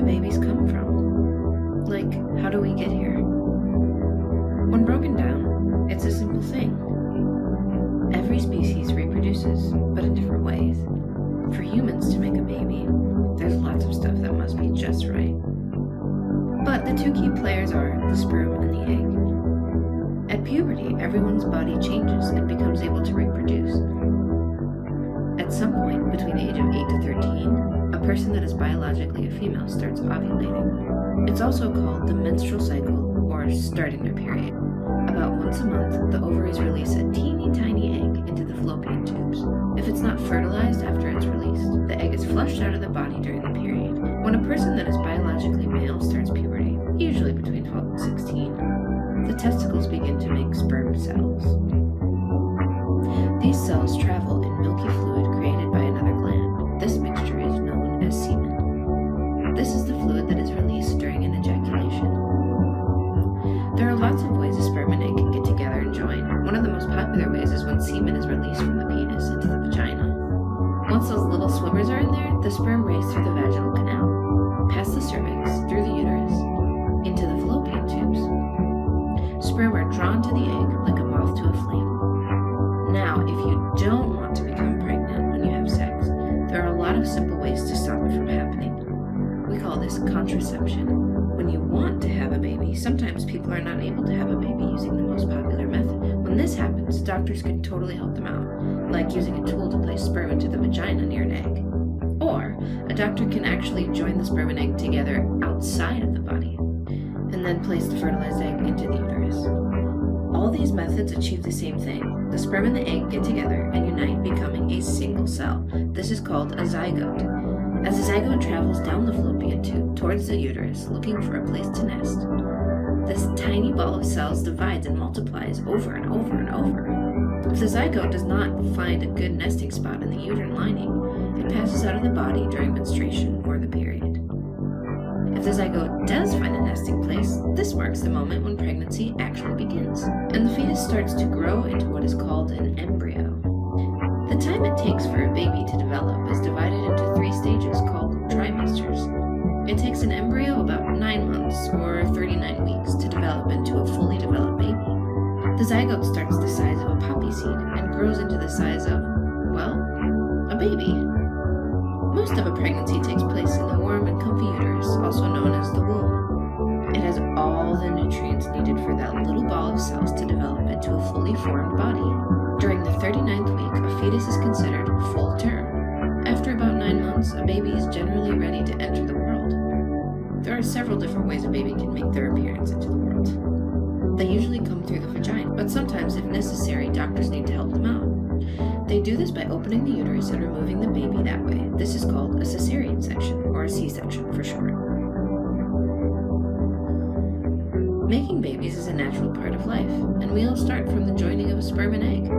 do babies come from? Like, how do we get here? When broken down, it's a simple thing. Every species reproduces, but in different ways. For humans to make a baby, there's lots of stuff that must be just right. But the two key players are the sperm and the egg. At puberty, everyone's body changes and becomes able to reproduce. At some point between the age of 8 to 13, a person that is biologically a female starts ovulating. It's also called the menstrual cycle, or starting their period. About once a month, the ovaries release a teeny tiny egg into the fallopian tubes. If it's not fertilized after it's released, the egg is flushed out of the body during the period. When a person that is biologically male starts puberty, usually between 12 and 16, the testicles begin to make sperm cells. These cells travel in milky fluid created by another gland. This mixture is known as semen. This is the fluid that is released during an ejaculation. There are lots of ways a sperm and egg can get together and join. One of the most popular ways is when semen is released from the penis into the vagina. Once those little swimmers are in there, the sperm race through the vaginal canal, past the cervix, through the uterus, into the fallopian tubes. Sperm are drawn to the egg like a moth to a flame. Now, if you don't want to become pregnant when you have sex, there are a lot of simple ways to stop it from happening. We call this contraception. When you want to have a baby, sometimes people are not able to have a baby using the most popular method. When this happens, doctors can totally help them out, like using a tool to place sperm into the vagina near an egg. Or, a doctor can actually join the sperm and egg together outside of the body, and then place the fertilized egg into the uterus. All these methods achieve the same thing. The sperm and the egg get together and unite, becoming a single cell. This is called a zygote. As the zygote travels down the fallopian tube towards the uterus, looking for a place to nest, this tiny ball of cells divides and multiplies over and over and over. If the zygote does not find a good nesting spot in the uterine lining, it passes out of the body during menstruation or the period. If the zygote does find a nesting place, this marks the moment when pregnancy actually begins, and the fetus starts to grow into what is called an embryo. The time it takes for a baby to develop is divided into 3 stages called trimesters. It takes an embryo about 9 months or 39 weeks to develop into a fully developed baby. The zygote starts the size of a poppy seed and grows into the size of, well, a baby. Most of a pregnancy takes place in the warm and comfy uterus, also known as the womb. It has all the nutrients needed for that little ball of cells to develop into a fully formed body. During the 39th week, a fetus is considered full term. After about 9 months, a baby is generally ready to enter the world. There are several different ways a baby can make their appearance into the world. They usually come through the vagina, but sometimes, if necessary, doctors need to help them out. They do this by opening the uterus and removing the baby that way. This is called a cesarean section, or a C-section for short. Making babies is a natural part of life, and we all start from the joining of a sperm and egg.